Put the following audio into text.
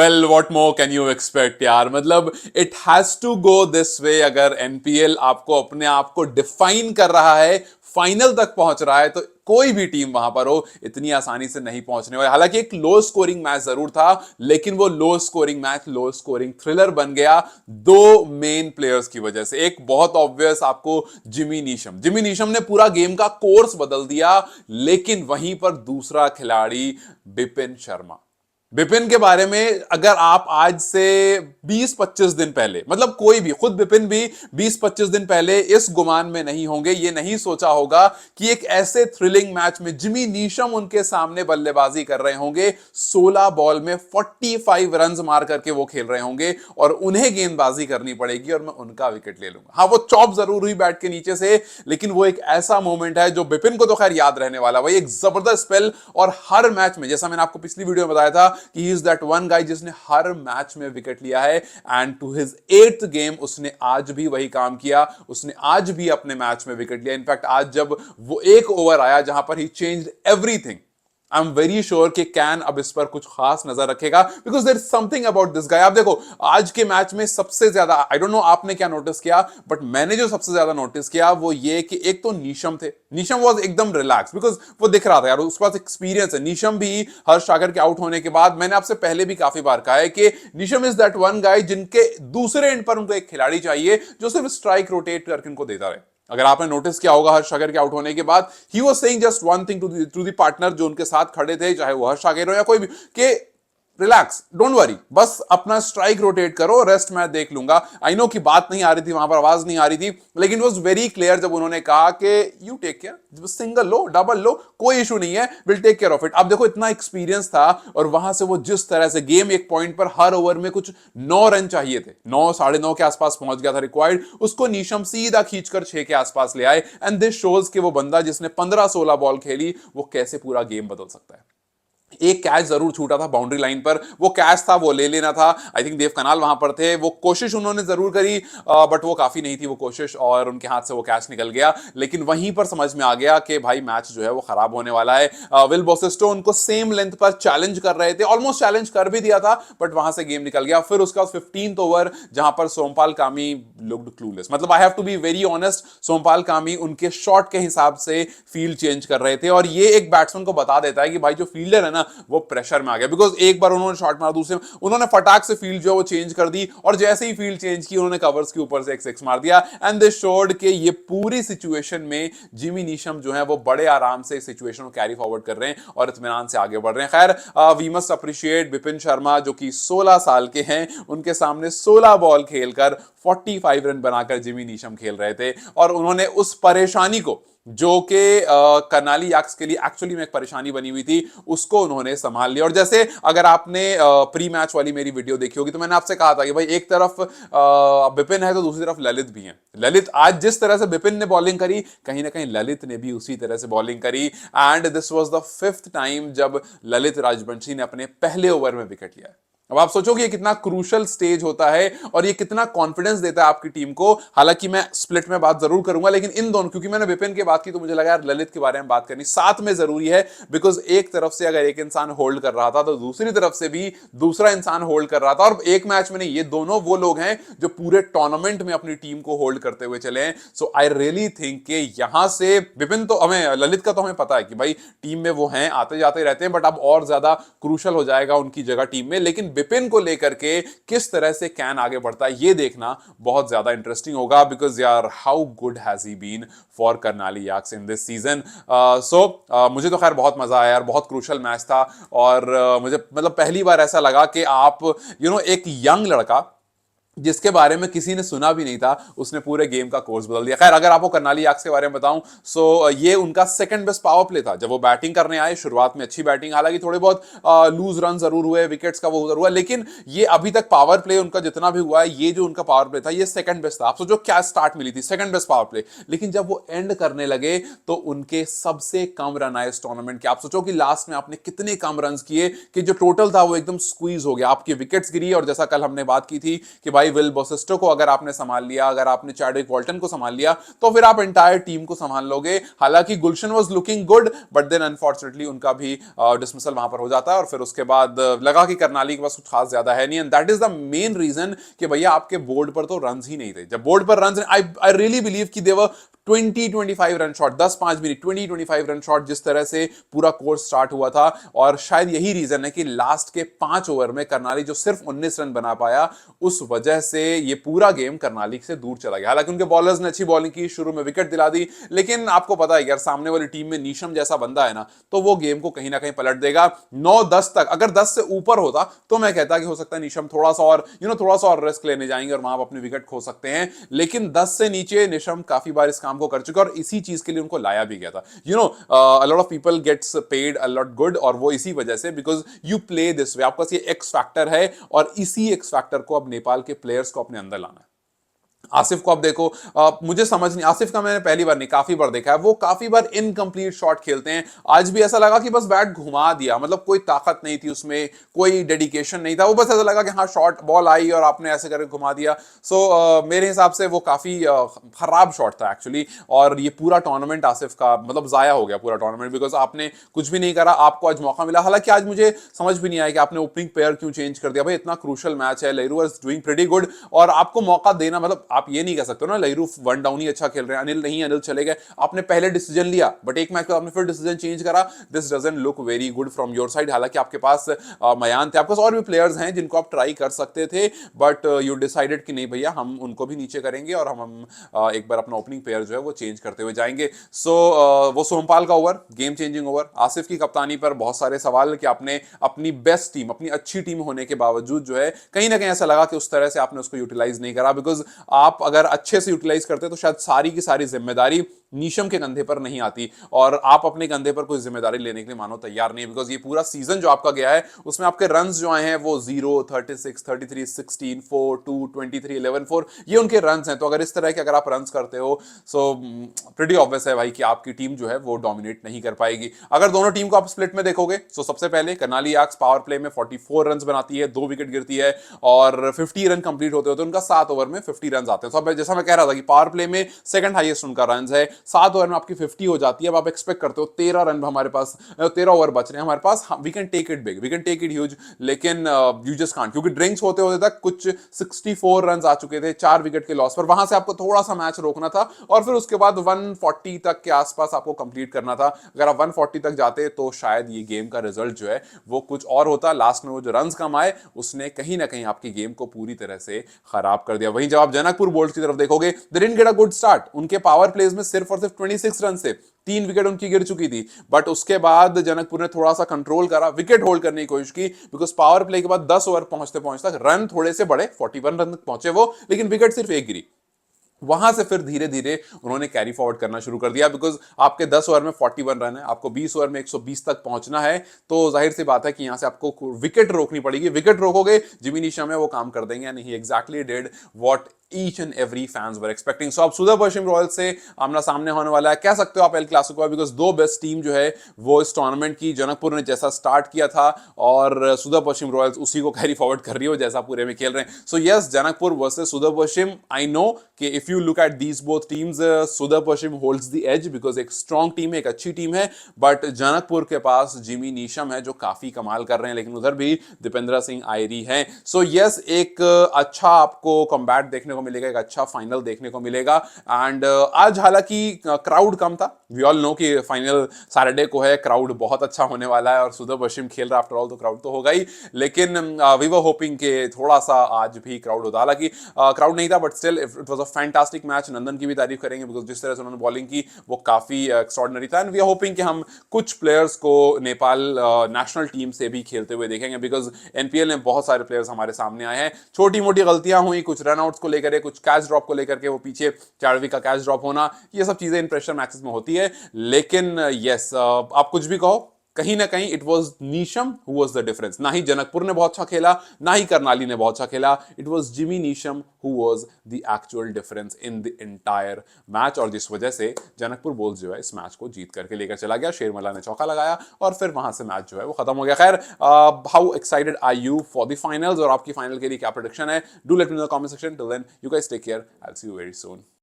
Well what more can you expect यार, मतलब it has to go this way. अगर NPL आपको अपने आप को डिफाइन कर रहा है, फाइनल तक पहुंच रहा है, तो कोई भी टीम वहां पर हो इतनी आसानी से नहीं पहुंचने वाली। हालांकि एक लो स्कोरिंग मैच जरूर था, लेकिन वो low scoring match low scoring thriller बन गया दो मेन प्लेयर्स की वजह से। एक बहुत ऑब्वियस आपको, जिमी नीशम ने पूरा गेम का कोर्स बदल दिया, लेकिन वहीं पर दूसरा खिलाड़ी बिपिन शर्मा। बिपिन के बारे में अगर आप आज से 20-25 दिन पहले, मतलब कोई भी, खुद बिपिन भी 20-25 दिन पहले इस गुमान में नहीं होंगे, ये नहीं सोचा होगा कि एक ऐसे थ्रिलिंग मैच में जिमी नीशम उनके सामने बल्लेबाजी कर रहे होंगे, 16 बॉल में 45 रन मार करके वो खेल रहे होंगे और उन्हें गेंदबाजी करनी पड़ेगी और मैं उनका विकेट ले लूंगा। हाँ, वो चॉप जरूर हुई बैट के नीचे से, लेकिन वो एक ऐसा मोमेंट है जो बिपिन को तो खैर याद रहने वाला। वही एक जबरदस्त स्पेल, और हर मैच में, जैसा मैंने आपको पिछली वीडियो में बताया था कि he is that one guy जिसने हर मैच में विकेट लिया है, and to his 8th game उसने आज भी वही काम किया। उसने आज भी अपने मैच में विकेट लिया। इनफैक्ट आज जब वो एक ओवर आया जहां पर ही changed everything, I am very sure कि कैन अब इस पर कुछ खास नजर रखेगा, because there is something about this guy. आप देखो, आज के मैच में सबसे ज्यादा, आई डोंट नो आपने क्या नोटिस किया, बट मैंने जो सबसे ज्यादा नोटिस किया वो ये कि एक तो नीशम थे। नीशम वाज एकदम रिलैक्स, बिकॉज वो दिख रहा था यार उसके पास एक्सपीरियंस है। नीशम भी हर्ष सागर के आउट होने के बाद, मैंने आपसे पहले भी काफी बार कहा है कि Neesham is that one guy जिनके दूसरे एंड पर उनको एक खिलाड़ी चाहिए जो सिर्फ स्ट्राइक रोटेट करके उनको देता रहे। अगर आपने नोटिस किया होगा, हर्ष सागर के आउट होने के बाद ही was saying just one thing to the partner जो उनके साथ खड़े थे, चाहे वो हर्ष सागर हो या कोई भी, कि रिलैक्स, डोंट वरी, बस अपना स्ट्राइक रोटेट करो, रेस्ट मैं देख लूंगा। आई नो कि बात नहीं आ रही थी वहां पर, आवाज नहीं आ रही थी, लेकिन इट वाज वेरी क्लियर जब उन्होंने कहा कि यू टेक केयर, सिंगल लो, डबल लो, कोई इशू नहीं है, will take care of it. अब देखो, इतना एक्सपीरियंस था, और वहां से वो जिस तरह से गेम एक पॉइंट पर हर ओवर में कुछ 9 रन चाहिए थे, 9 9.5 के आसपास पहुंच गया था रिक्वायर्ड, उसको नीशम सीधा खींचकर 6 के आसपास ले आए। एंड दिस शोज कि वो बंदा जिसने 15-16 बॉल खेली, वो कैसे पूरा गेम बदल सकता है। एक कैच जरूर छूटा था बाउंड्री लाइन पर, वो कैच था, वो ले लेना था। आई थिंक देव कनाल वहां पर थे, वो कोशिश उन्होंने जरूर करी, बट वो काफी नहीं थी वो कोशिश, और उनके हाथ से वो कैच निकल गया। लेकिन वहीं पर समझ में आ गया कि भाई मैच जो है वो खराब होने वाला है। विल बोसेस्टो उनको सेम लेंथ पर चैलेंज कर रहे थे, ऑलमोस्ट चैलेंज कर भी दिया था, बट वहां से गेम निकल गया। फिर उसका 15th ओवर जहां पर सोमपाल कामी लुक्ड क्लूलेस, मतलब I have to be very honest, Sompal Kami उनके शॉट के हिसाब से फील्ड चेंज कर रहे थे, और ये एक बैट्समैन को बता देता है कि भाई जो फील्डर है ना वो प्रेशर में आ गया। बिकॉज एक बार उन्होंने शॉट मारा, दूसरे उन्होंने फटाक से फील्ड जो है वो चेंज कर दी, और जैसे ही फील्ड चेंज की उन्होंने कवर्स के ऊपर से एक 6 मार दिया। एंड दे शोड के ये पूरी सिचुएशन में जिमी नीशम जो है वो बड़े आराम से इस सिचुएशन को कैरी फॉरवर्ड कर रहे हैं और इत्मीनान से आगे बढ़ रहे हैं। खैर, we must appreciate Bipin Sharma जो कि 16 साल के हैं, उनके सामने 16 बॉल खेलकर 45 रन बनाकर जिमी नीशम खेल रहे थे, और उन्होंने उस परेशानी को जो कि करनाली याक्स के लिए एक्चुअली में एक परेशानी बनी हुई थी, उसको उन्होंने संभाल लिया। और जैसे अगर आपने प्री मैच वाली मेरी वीडियो देखी होगी, तो मैंने आपसे कहा था कि भाई एक तरफ बिपिन है तो दूसरी तरफ ललित भी है। ललित आज जिस तरह से बिपिन ने बॉलिंग करी, कहीं ना कहीं ललित ने भी उसी तरह से बॉलिंग करी, and this was the 5th time जब ललित राजवंशी ने अपने पहले ओवर में विकेट लिया। अब आप सोचो कि ये कितना क्रूशल स्टेज होता है और ये कितना कॉन्फिडेंस देता है आपकी टीम को। हालांकि मैं स्प्लिट में बात जरूर करूंगा, लेकिन इन दोनों, क्योंकि मैंने विपिन की बात की तो मुझे लगा यार ललित के बारे में बात करनी साथ में जरूरी है, बिकॉज एक तरफ से अगर एक इंसान होल्ड कर रहा था तो दूसरी तरफ से भी दूसरा इंसान होल्ड कर रहा था, और एक मैच में नहीं, ये दोनों वो लोग हैं जो पूरे टूर्नामेंट में अपनी टीम को होल्ड करते हुए चले हैं। सो आई रियली थिंक कि यहां से विपिन तो हमें, ललित का तो हमें पता है कि भाई टीम में वो हैं, आते जाते रहते हैं, बट अब और ज्यादा क्रूशल हो जाएगा उनकी जगह टीम में। लेकिन विपिन को लेकर के किस तरह से कैन आगे बढ़ता है ये देखना बहुत ज्यादा इंटरेस्टिंग होगा, बिकॉज यार how good has he been for Karnali Yaks in this season. So मुझे तो खैर बहुत मजा आया यार, बहुत क्रूशल मैच था, और मुझे मतलब पहली बार ऐसा लगा कि आप एक यंग लड़का जिसके बारे में किसी ने सुना भी नहीं था, उसने पूरे गेम का कोर्स बदल दिया। खैर, अगर आपको करनाली याक्स के बारे में बताऊं, सो ये उनका सेकंड बेस्ट पावर प्ले था। जब वो बैटिंग करने आए, शुरुआत में अच्छी बैटिंग, हालांकि थोड़े बहुत लूज रन जरूर हुए, विकेट्स का वो जरूर हुआ, लेकिन ये अभी तक पावर प्ले उनका जितना भी हुआ है, ये जो उनका पावर प्ले था ये सेकंड बेस्ट था। आप सोचो क्या स्टार्ट मिली थी, सेकंड बेस्ट पावर प्ले, लेकिन जब वो एंड करने लगे तो उनके सबसे कम रन आए इस टूर्नामेंट के। आप सोचो कि लास्ट में आपने कितने कम रन किए कि जो टोटल था वो एकदम स्क्वीज हो गया, आपकी विकेट्स गिरी, और जैसा कल हमने बात की थी कि भाई भाई विल बोसिस्टो को अगर आपने संभाल लिया, अगर आपने चैडविक वॉल्टन को संभाल लिया, तो फिर आप एंटायर टीम को संभाल लोगे। हालांकि Gulshan was looking good, but then unfortunately उनका भी डिसमिसल वहां पर हो जाता है, और फिर उसके बाद लगा कि करनाली के पास कुछ खास ज्यादा है नहीं, and that is the main reason कि भैया आपके बोर्ड पर तो रन ही नहीं थे। जब बोर्ड पर रन, आई रियली बिलीव कि देवर 20-25 run shot, 10-5 minute 20-25 run shot, जिस तरह से पूरा कोर्स स्टार्ट हुआ था। और शायद यही रीजन है कि लास्ट के 5 ओवर में करनाली जो सिर्फ 19 रन बना पाया, उस वजह से ये पूरा गेम करनाली से दूर चला गया। हालांकि उनके बॉलर्स ने अच्छी बॉलिंग की, शुरू में विकेट दिला दी, लेकिन आपको पता है यार सामने वाली टीम में नीशम जैसा बंदा है ना, तो वो गेम को कहीं ना कहीं पलट देगा। 9-10 तक, अगर 10 से ऊपर होता तो मैं कहता कि हो सकता है नीशम थोड़ा सा और थोड़ा सा और रिस्क लेने जाएंगे और वहां अपनी विकेट खो सकते हैं, लेकिन 10 से नीचे नीशम काफी बार इस काम को कर चुके, और इसी चीज के लिए उनको लाया भी गया था। A lot of people gets paid a lot good, और वो इसी वजह से, because you play this way, आपका ये एक्स फैक्टर है, और इसी एक्स फैक्टर को अब नेपाल के प्लेयर्स को अपने अंदर लाना है। आसिफ को आप देखो, मुझे समझ नहीं, आसिफ का मैंने पहली बार नहीं काफी बार देखा है, वो काफी बार इनकंप्लीट शॉट खेलते हैं। आज भी ऐसा लगा कि बस बैट घुमा दिया, मतलब कोई ताकत नहीं थी उसमें, कोई डेडिकेशन नहीं था, वो बस ऐसा लगा कि हाँ शॉट बॉल आई और आपने ऐसे करके घुमा दिया। मेरे हिसाब से वो काफी खराब शॉट था एक्चुअली, और ये पूरा टूर्नामेंट आसिफ का मतलब जाया हो गया पूरा टूर्नामेंट, बिकॉज आपने कुछ भी नहीं करा, आपको आज मौका मिला। हालांकि आज मुझे समझ भी नहीं आया कि आपने ओपनिंग पेयर क्यों चेंज कर दिया, भाई इतना क्रूशल मैच है, लहरू वाज डूइंग प्रीटी गुड, और आपको मौका देना, मतलब आप ये नहीं कह सकते ना लहरू वन डाउन ही अच्छा खेल रहे हैं, अनिल नहीं, अनिल चले गए, आपने पहले डिसीजन लिया, बट एक मैच में आपने फिर डिसीजन चेंज करा। This doesn't look very good from your side. हालांकि आपके पास मयान थे, आपके पास और भी प्लेयर्स हैं जिनको आप ट्राई कर सकते थे, बट यू डिसाइडेड कि नहीं भैया हम उनको भी नीचे करेंगे, और हम एक बार अपना ओपनिंग पेयर जो है वो चेंज करते हुए जाएंगे। वो सोमपाल का over, game changing over, Asif की कप्तानी पर बहुत सारे सवाल कि आपने अपनी बेस्ट टीम, अपनी अच्छी टीम होने के बावजूद जो है कहीं ना कहीं ऐसा लगा कि उस तरह से आपने उसको यूटिलाइज नहीं करा, बिकॉज आप अगर अच्छे से यूटिलाइज करते तो शायद सारी की सारी जिम्मेदारी नीशम के कंधे पर नहीं आती, और आप अपने कंधे पर कोई जिम्मेदारी लेने के लिए मानो तैयार नहीं, बिकॉज ये पूरा सीजन जो आपका गया है उसमें आपके रन्स जो आए हैं वो 0, 36, 33, 16, 4, 2, 23, 11, 4, ये उनके रन्स हैं। तो अगर इस तरह के अगर आप रन्स करते हो, सो प्रीटी ऑब्वियस है भाई कि आपकी टीम जो है वो डोमिनेट नहीं कर पाएगी। अगर दोनों टीम को आप स्प्लिट में देखोगे, तो सबसे पहले करनाली आक्स पावर प्ले में 44 रन बनाती है, 2 विकेट गिरती है, और 50 रन कंप्लीट होते होते उनका 7 ओवर में 50 रन आते हैं। तो जैसा मैं कह रहा था कि पावर प्ले में सेकंड हाईएस्ट उनका रन है, 7 ओवर में आपकी 50 हो जाती है। अब आप एक्सपेक्ट करते हो 13 रन हमारे पास, 13 ओवर बच रहे हैं हमारे पास, we can take it big, we can take it huge, लेकिन यू जस्ट कांट, क्योंकि ड्रिंक्स होते होते तक कुछ 64 रन आ चुके थे 4 विकेट के लॉस पर, वहां से आपको थोड़ा सा मैच रोकना था, और फिर उसके बाद 140 तक के आसपास आपको कंप्लीट करना था। अगर आप 140 तक जाते तो शायद ये गेम का रिजल्ट जो है वो कुछ और होता। लास्ट में वो जो रन कम आए उसने कहीं ना कहीं आपकी गेम को पूरी तरह से खराब कर दिया। वहीं जब आप जनकपुर बोल्ट की तरफ देखोगे, they didn't get a good start, उनके पावर प्लेज में सिर्फ और सिर्फ 26 रन से 3 विकेट उनकी गिर चुकी थी, बट उसके बाद जनकपुर ने थोड़ा सा कंट्रोल करा, विकेट होल्ड करने की कोशिश की, बिकॉज पावर प्ले के बाद 10 ओवर पहुंचते पहुंचते रन थोड़े से बड़े 41 रन तक पहुंचे वो, लेकिन विकेट सिर्फ एक गिरी। वहां से फिर धीरे धीरे उन्होंने कैरी फॉरवर्ड करना शुरू कर दिया, बिकॉज आपके 10 ओवर में 41 रन है, आपको 20 ओवर में 120 तक पहुंचना है, तो जाहिर सी बात है कि यहां से आपको विकेट रोकनी पड़ेगी। विकेट रोकोगे, जिमी नीशम है वो काम कर देंगे, and he exactly did what each and every fans were expecting. So अब सुदर्शन पश्चिम रॉयल्स से आमना सामने होने वाला है, कह सकते हो आप एल क्लासिको, बिकॉज दो बेस्ट टीम जो है वो इस टूर्नामेंट की, जनकपुर ने जैसा स्टार्ट किया था और सुदर्शन पश्चिम रॉयल्स उसी को कैरी फॉरवर्ड कर रही हो जैसा पूरे में खेल रहे हैं। So yes, Janakpur versus Sudurpaschim, I know कि if you look at these both teams, Sudurpaschim holds the edge, because एक स्ट्रॉन्ग टीम है, एक अच्छी टीम है, बट जनकपुर के पास जिमी नीशम है जो काफी कमाल कर रहे हैं, लेकिन उधर भी दीपेंद्र सिंह आयरी हैं। सो यस, एक अच्छा आपको कॉम्बैट देखने को मिलेगा, एक अच्छा फाइनल देखने को मिलेगा। एंड आज हालांकि क्राउड कम था, वी ऑल नो कि फाइनल सैटरडे को है, क्राउड बहुत अच्छा होने वाला है, और सुदर्शन पश्चिम खेल रहा आफ्टर ऑल, तो क्राउड तो होगा ही, लेकिन वी वर होपिंग कि थोड़ा सा आज भी क्राउड होता। हालांकि क्राउड नहीं था, but still it was a fantastic match. Nandan की भी तारीफ करेंगे, बिकॉज जिस तरह से उन्होंने बॉलिंग की वो काफी एक्स्ट्राऑर्डिनरी था, एंड वी आर होपिंग कि हम कुछ प्लेयर्स को नेपाल नेशनल टीम से भी खेलते हुए देखेंगे, बिकॉज एनपीएल में बहुत सारे प्लेयर्स हमारे सामने आए हैं। छोटी मोटी गलतियां हुई, कुछ रनआउट्स को लेकर, कुछ कैच ड्रॉप को लेकर के, वो पीछे चार्विक का कैच ड्रॉप होना, ये सब चीजें इन प्रेशर मैचेस में होती है, लेकिन यस, आप कुछ भी कहो, कहीं ना कहीं it was Neesham who was the difference. ना ही जनकपुर ने बहुत अच्छा खेला, ना ही करनाली ने बहुत अच्छा खेला, it was Jimmy Neesham who was the actual difference in the entire match. और जिस वजह से जनकपुर बुल्स जो है इस मैच को जीत करके लेकर चला गया। शेरमला ने चौका लगाया और फिर वहां से मैच जो है वो खत्म हो गया। खैर, how excited are you for the finals, और आपकी फाइनल के लिए क्या प्रेडिक्शन है? Do let me know the comment section. Till then you guys take care, I will see you very soon.